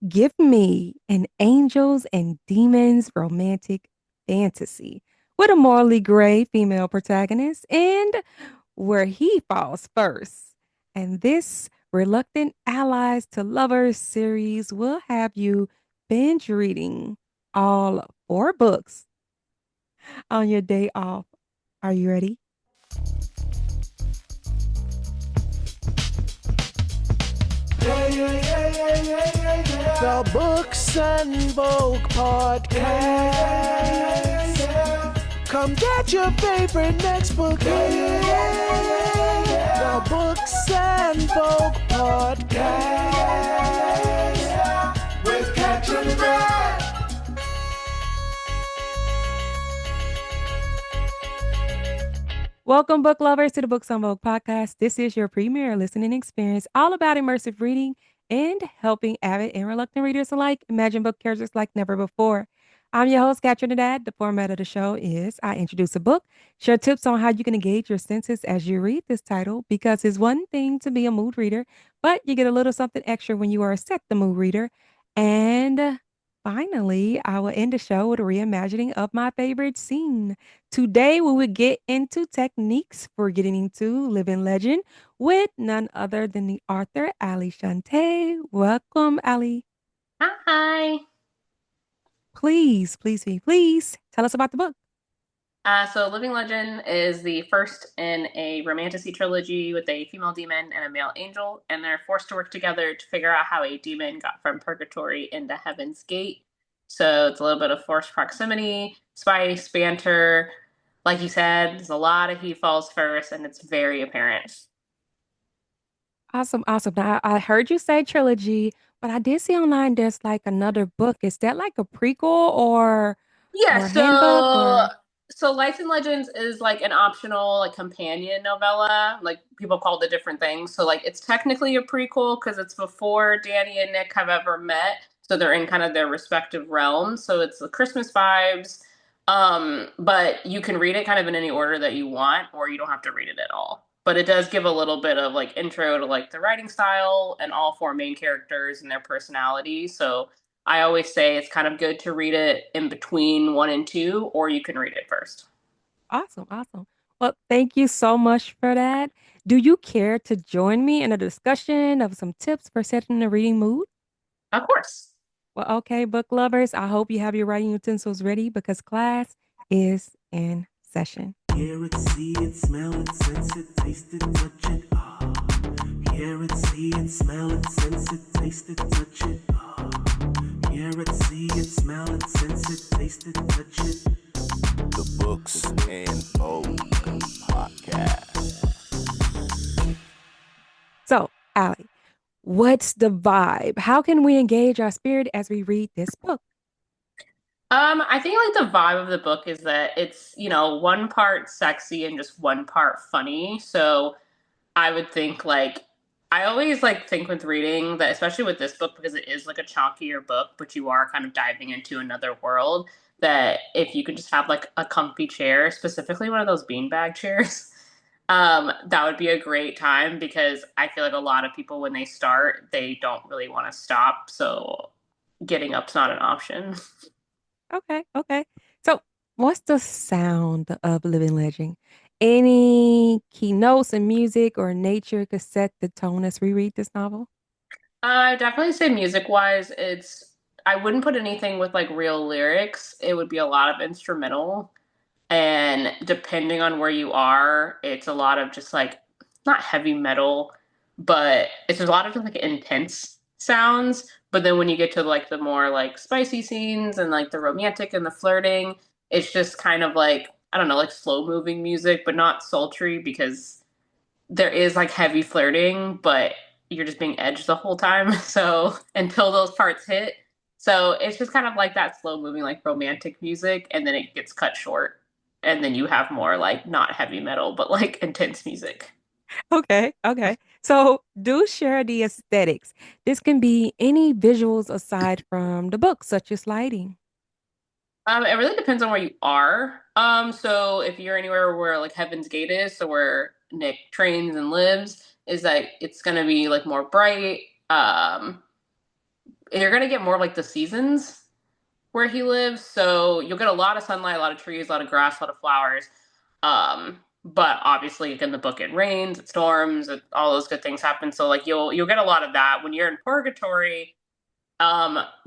Give me an angels and demons romantic fantasy with a morally gray female protagonist and where he falls first. And this Reluctant Allies to Lovers series will have you binge reading all four books on your day off. Are you ready? The Books and Vogue podcast. Come get your favorite next book. The Books and Vogue podcast with Catherine Brad. Welcome, book lovers, to the Books on Vogue podcast. This is your premier listening experience, all about immersive reading and helping avid and reluctant readers alike imagine book characters like never before. I'm your host, Katrin Dad. The format of the show is I introduce a book, share tips on how you can engage your senses as you read this title, because it's one thing to be a mood reader, but you get a little something extra when you are a set the mood reader. And finally, I will end the show with a reimagining of my favorite scene. Today, we will get into techniques for getting into Living Legend with none other than the author, Allie Shante. Welcome, Allie. Hi. Please tell us about the book. So Living Legend is the first in a romantasy trilogy with a female demon and a male angel, and they're forced to work together to figure out how a demon got from purgatory into Heaven's Gate. So it's a little bit of forced proximity, spice, banter. Like you said, there's a lot of he falls first, and it's very apparent. Awesome, awesome. Now, I heard you say trilogy, but I did see online there's like another book. Is that like a prequel Yeah, or a handbook or? so Lights and Legends is like an optional like companion novella. Like people called it different things. So like it's technically a prequel because it's before Danny and Nick have ever met. So they're in kind of their respective realms. So it's the Christmas vibes. But you can read it kind of in any order that you want, or you don't have to read it at all. But it does give a little bit of like intro to like the writing style and all four main characters and their personalities. So I always say it's kind of good to read it in between one and two, or you can read it first. Awesome, awesome. Well, thank you so much for that. Do you care to join me in a discussion of some tips for setting the reading mood? Of course. Well, okay, book lovers, I hope you have your writing utensils ready because class is in session. Hear it, see it, smell it, sense it, taste it, touch it. Ah. Hear it, see it, smell it, sense it, taste it, touch it. Ah. Hear it, see it, smell it, sense it, taste it, touch it. The Books and Vogue podcast. So, Allie, what's the vibe? How can we engage our spirit as we read this book? I think like the vibe of the book is that it's, one part sexy and just one part funny. So I would think like I always like think with reading that, especially with this book, because it is like a chunkier book, but you are kind of diving into another world, that if you could just have like a comfy chair, specifically one of those beanbag chairs, that would be a great time, because I feel like a lot of people when they start, they don't really want to stop. So getting up's not an option. Okay, okay. So, what's the sound of Living Legend? Any keynotes in music or nature could set the tone as we read this novel? I definitely say music wise, I wouldn't put anything with like real lyrics. It would be a lot of instrumental. And depending on where you are, it's a lot of just like not heavy metal, but it's a lot of just like intense sounds. But then when you get to like the more like spicy scenes and like the romantic and the flirting, it's just kind of like, I don't know, like slow moving music, but not sultry, because there is like heavy flirting, but you're just being edged the whole time. So until those parts hit. So it's just kind of like that slow moving, like romantic music, and then it gets cut short. And then you have more like not heavy metal, but like intense music. Okay, okay. So, do share the aesthetics. This can be any visuals aside from the book, such as lighting. It really depends on where you are. So if you're anywhere where like Heaven's Gate is, so where Nick trains and lives, is that it's gonna be like more bright. you're gonna get more of like the seasons where he lives. So you'll get a lot of sunlight, a lot of trees, a lot of grass, a lot of flowers. But obviously in the book it rains, it storms, all those good things happen. So like you'll get a lot of that. When you're in purgatory,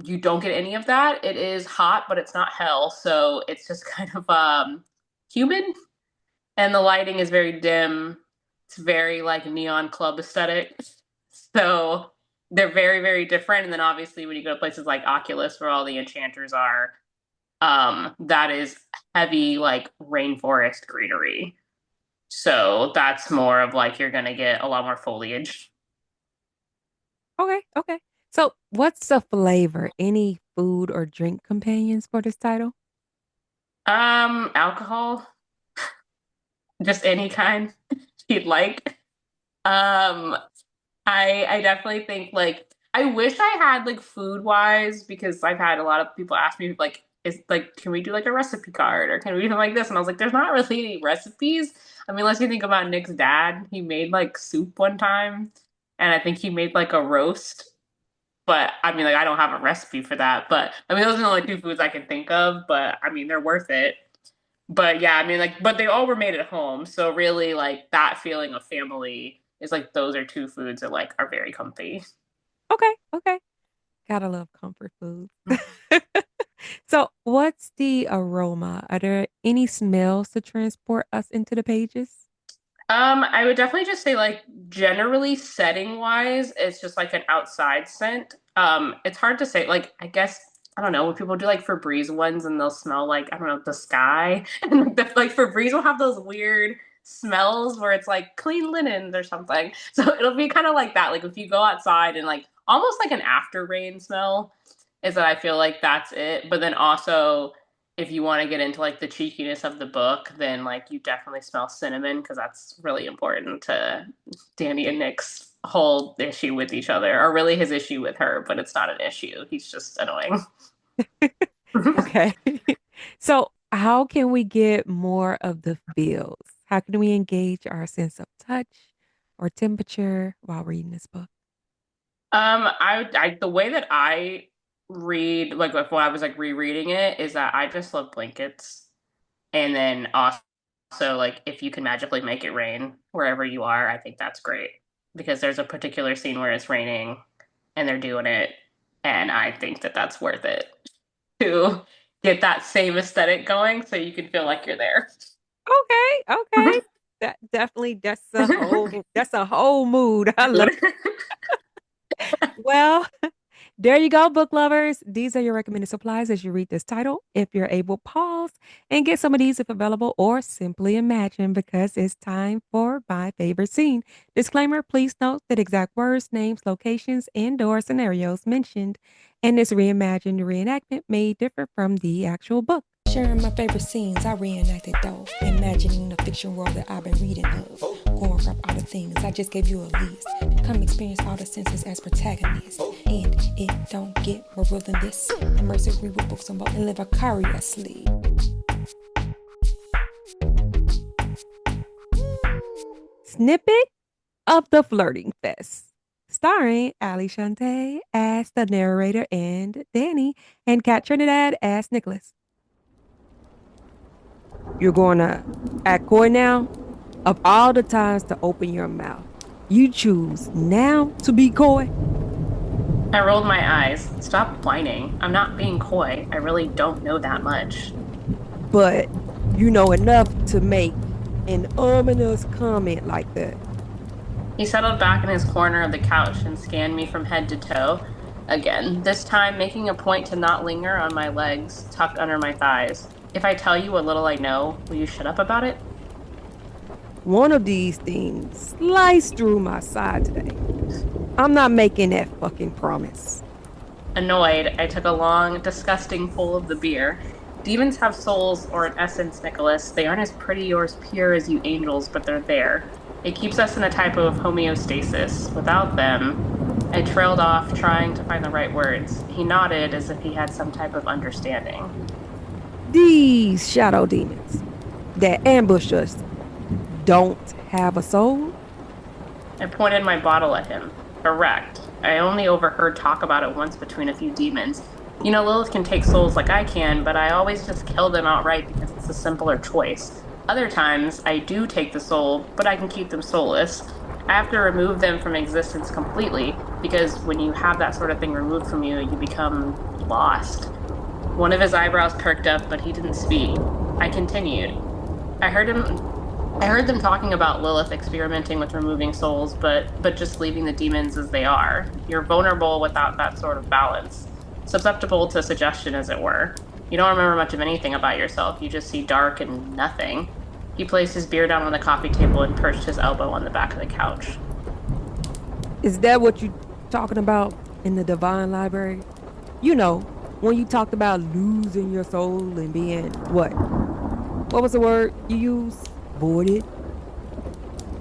you don't get any of that. It is hot, but it's not hell. So it's just kind of humid, and the lighting is very dim. It's very like neon club aesthetic. So they're very, very different. And then obviously when you go to places like Oculus where all the enchanters are, that is heavy like rainforest greenery. So that's more of like you're gonna get a lot more foliage. Okay, okay. So, what's the flavor? Any food or drink companions for this title? Alcohol, just any kind you'd like. Um, I definitely think like I wish I had like food wise because I've had a lot of people ask me like is like can we do like a recipe card or can we do something like this? And I was like, there's not really any recipes. I mean, unless you think about Nick's dad, he made like soup one time, and I think he made like a roast. But I mean, like I don't have a recipe for that. But I mean, those are the only two foods I can think of. But I mean, they're worth it. But yeah, I mean, like, but they all were made at home. So really, like that feeling of family is like those are two foods that like are very comfy. Okay, okay. Gotta love comfort food. So, what's the aroma? Are there any smells to transport us into the pages? I would definitely just say like generally setting wise, it's just like an outside scent. It's hard to say. Like I guess I don't know when people do like Febreze ones and they'll smell like I don't know the sky and like Febreze will have those weird smells where it's like clean linens or something. So it'll be kind of like that. Like if you go outside and like almost like an after rain smell is that I feel like that's it. But then also if you want to get into like the cheekiness of the book, then like you definitely smell cinnamon because that's really important to Danny and Nick's whole issue with each other, or really his issue with her, but it's not an issue. He's just annoying. Okay. So, how can we get more of the feels? How can we engage our sense of touch or temperature while reading this book? I the way that I read, like if when I was like rereading it, is that I just love blankets, and then also like if you can magically make it rain wherever you are, I think that's great because there's a particular scene where it's raining and they're doing it, and I think that that's worth it to get that same aesthetic going, so you can feel like you're there. Okay, okay. That definitely that's a whole mood. I love. Well, there you go, book lovers. These are your recommended supplies as you read this title. If you're able, pause and get some of these if available, or simply imagine because it's time for my favorite scene. Disclaimer, please note that exact words, names, locations, and/or scenarios mentioned in this reimagined reenactment may differ from the actual book. Sharing my favorite scenes, I reenacted though, imagining the fiction world that I've been reading of. Going from all the things, I just gave you a list. Come experience all the senses as protagonists. And it don't get more real than this. Immersive read with books on book and live vicariously. Snippet of the Flirting Fest. Starring Allie Shante as the narrator and Danny, and Kat Trinidad as Nicholas. You're going to act coy now? Of all the times to open your mouth, you choose now to be coy? I rolled my eyes. Stop whining. I'm not being coy. I really don't know that much. But you know enough to make an ominous comment like that. He settled back in his corner of the couch and scanned me from head to toe. Again, this time making a point to not linger on my legs, tucked under my thighs. If I tell you what little I know, will you shut up about it? One of these things sliced through my side today. I'm not making that fucking promise. Annoyed, I took a long, disgusting pull of the beer. Demons have souls or an essence, Nicholas. They aren't as pretty or as pure as you angels, but they're there. It keeps us in a type of homeostasis. Without them, I trailed off, trying to find the right words. He nodded as if he had some type of understanding. These shadow demons that ambush us don't have a soul? I pointed my bottle at him. Correct. I only overheard talk about it once between a few demons. Lilith can take souls like I can, but I always just kill them outright because it's the simpler choice. Other times, I do take the soul, but I can keep them soulless. I have to remove them from existence completely because when you have that sort of thing removed from you, you become lost. One of his eyebrows perked up, but he didn't speak. I continued. I heard him I heard them talking about Lilith experimenting with removing souls, but just leaving the demons as they are. You're vulnerable without that sort of balance. Susceptible to suggestion, as it were. You don't remember much of anything about yourself. You just see dark and nothing. He placed his beer down on the coffee table and perched his elbow on the back of the couch. Is that what you talking about in the Divine Library? You know, when you talked about losing your soul and being what? What was the word you used? Voided?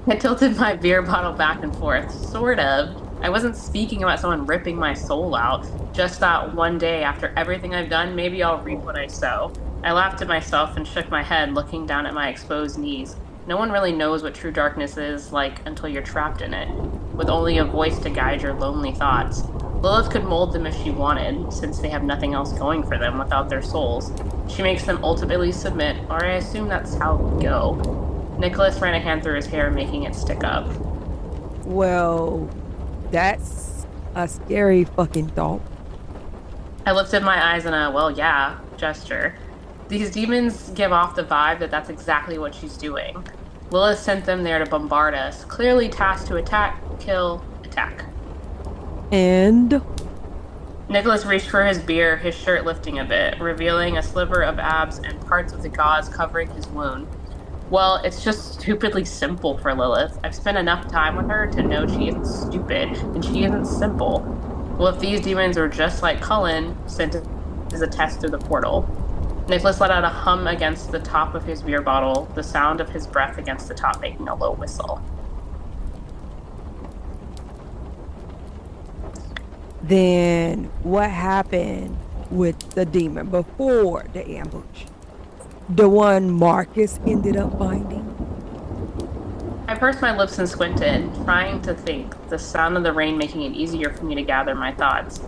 I tilted my beer bottle back and forth. Sort of. I wasn't speaking about someone ripping my soul out. Just that one day, after everything I've done, maybe I'll reap what I sow. I laughed at myself and shook my head, looking down at my exposed knees. No one really knows what true darkness is like until you're trapped in it, with only a voice to guide your lonely thoughts. Lilith could mold them if she wanted, since they have nothing else going for them without their souls. She makes them ultimately submit, or I assume that's how it would go. Nicholas ran a hand through his hair, making it stick up. Well, that's a scary fucking thought. I lifted my eyes in a, well, yeah, gesture. These demons give off the vibe that that's exactly what she's doing. Lilith sent them there to bombard us, clearly tasked to attack, kill, attack. And Nicholas reached for his beer, his shirt lifting a bit, revealing a sliver of abs and parts of the gauze covering his wound. Well, it's just stupidly simple for Lilith. I've spent enough time with her to know she isn't stupid, and she isn't simple. Well, if these demons were just like Cullen, sent as a test through the portal. Nicholas let out a hum against the top of his beer bottle, the sound of his breath against the top making a low whistle. then what happened with the demon before the ambush? The one Marcus ended up finding? I pursed my lips and squinted, trying to think, the sound of the rain making it easier for me to gather my thoughts.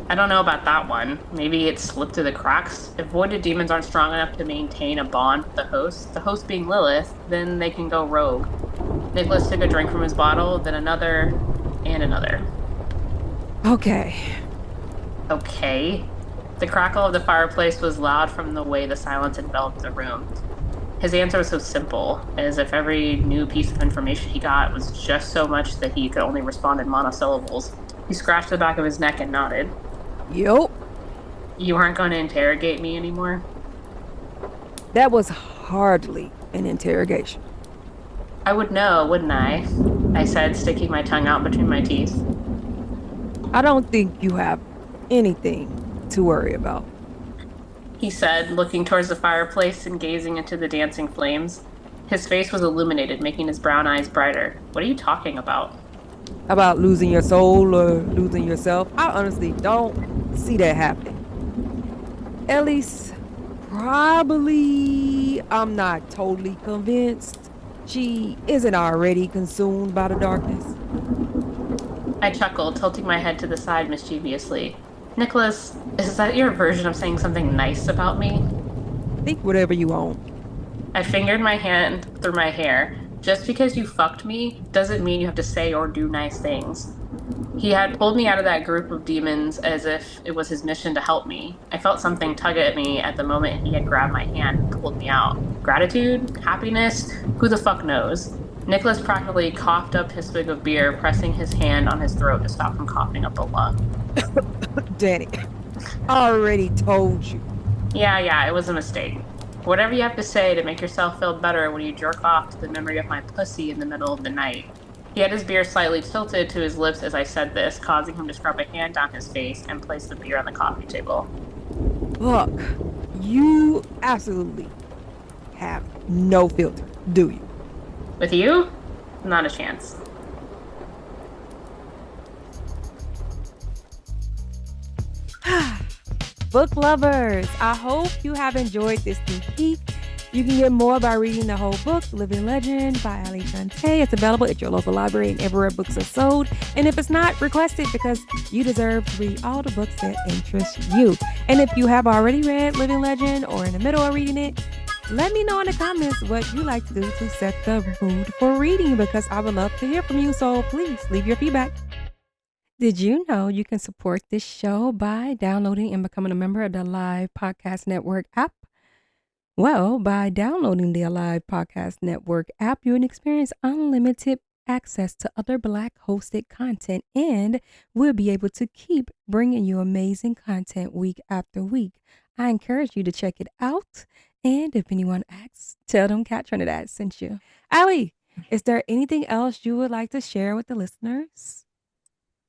I don't know about that one. Maybe it slipped through the cracks. If voided demons aren't strong enough to maintain a bond with the host being Lilith, then they can go rogue. Nicholas took a drink from his bottle, then another, and another. Okay. Okay. The crackle of the fireplace was loud from the way the silence enveloped the room. His answer was so simple, as if every new piece of information he got was just so much that he could only respond in monosyllables. He scratched the back of his neck and nodded. Yup. You aren't going to interrogate me anymore? That was hardly an interrogation. I would know, wouldn't I said, sticking my tongue out between my teeth. I don't think you have anything to worry about, He said, looking towards the fireplace and gazing into the dancing flames. His face was illuminated, making his brown eyes brighter. What are you talking about? about losing your soul or losing yourself. I honestly don't see that happening. At least, probably, I'm not totally convinced she isn't already consumed by the darkness. I chuckled, tilting my head to the side mischievously. Nicholas, is that your version of saying something nice about me? Think whatever you want. I fingered my hand through my hair. Just because you fucked me doesn't mean you have to say or do nice things. He had pulled me out of that group of demons as if it was his mission to help me. I felt something tug at me at the moment he had grabbed my hand and pulled me out. Gratitude? Happiness? Who the fuck knows? Nicholas practically coughed up his swig of beer, pressing his hand on his throat to stop from coughing up a lung. Danny, I already told you. Yeah, it was a mistake. Whatever you have to say to make yourself feel better when you jerk off to the memory of my pussy in the middle of the night. He had his beer slightly tilted to his lips as I said this, causing him to scrub a hand down his face and place the beer on the coffee table. Look, you absolutely have no filter, do you? With you? Not a chance. Book lovers, I hope you have enjoyed this sneak peek You can get more by reading the whole book, Living Legend by Allie Shante. It's available at your local library and everywhere books are sold. And if it's not, request it because you deserve to read all the books that interest you. And if you have already read Living Legend or in the middle of reading it, let me know in the comments what you like to do to set the mood for reading because I would love to hear from you. So please leave your feedback. Did you know you can support this show by downloading and becoming a member of the Live Podcast Network app? Well, by downloading the Alive Podcast Network app, you can experience unlimited access to other Black hosted content, and we'll be able to keep bringing you amazing content week after week. I encourage you to check it out, and if anyone asks, tell them Cat Trinidad sent you. Allie, is there anything else you would like to share with the listeners?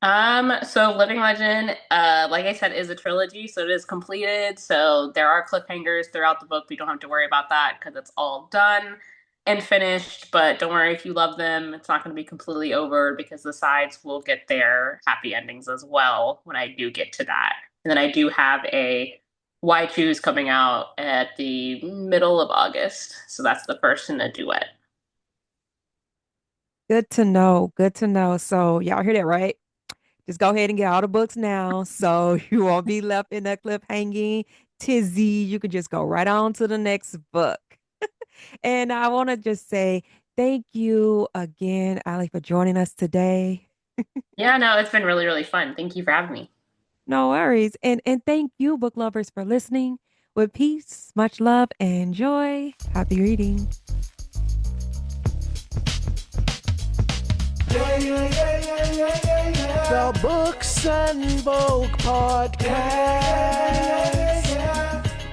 So Living Legend, like I said, is a trilogy, so it is completed. So there are cliffhangers throughout the book. We don't have to worry about that because it's all done and finished. But don't worry if you love them, it's not going to be completely over because the sides will get their happy endings as well when I do get to that. And then I do have a Why Choose coming out at the middle of August. So that's the first in a duet. Good to know. Good to know. So y'all hear that, right? Just go ahead and get all the books now so you won't be left in that cliffhanging tizzy. You can just go right on to the next book. And I want to just say thank you again, Allie, for joining us today. Yeah, no, it's been really, really fun. Thank you for having me. No worries. And thank you, book lovers, for listening. With peace, much love, and joy. Happy reading. The Books and Vogue Podcast.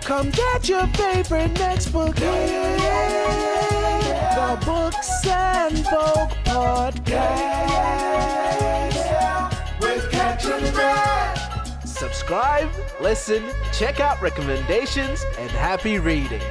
Come get your favorite next book. The Books and Vogue Podcast. With Catching Red. Subscribe, listen, check out recommendations, and happy reading.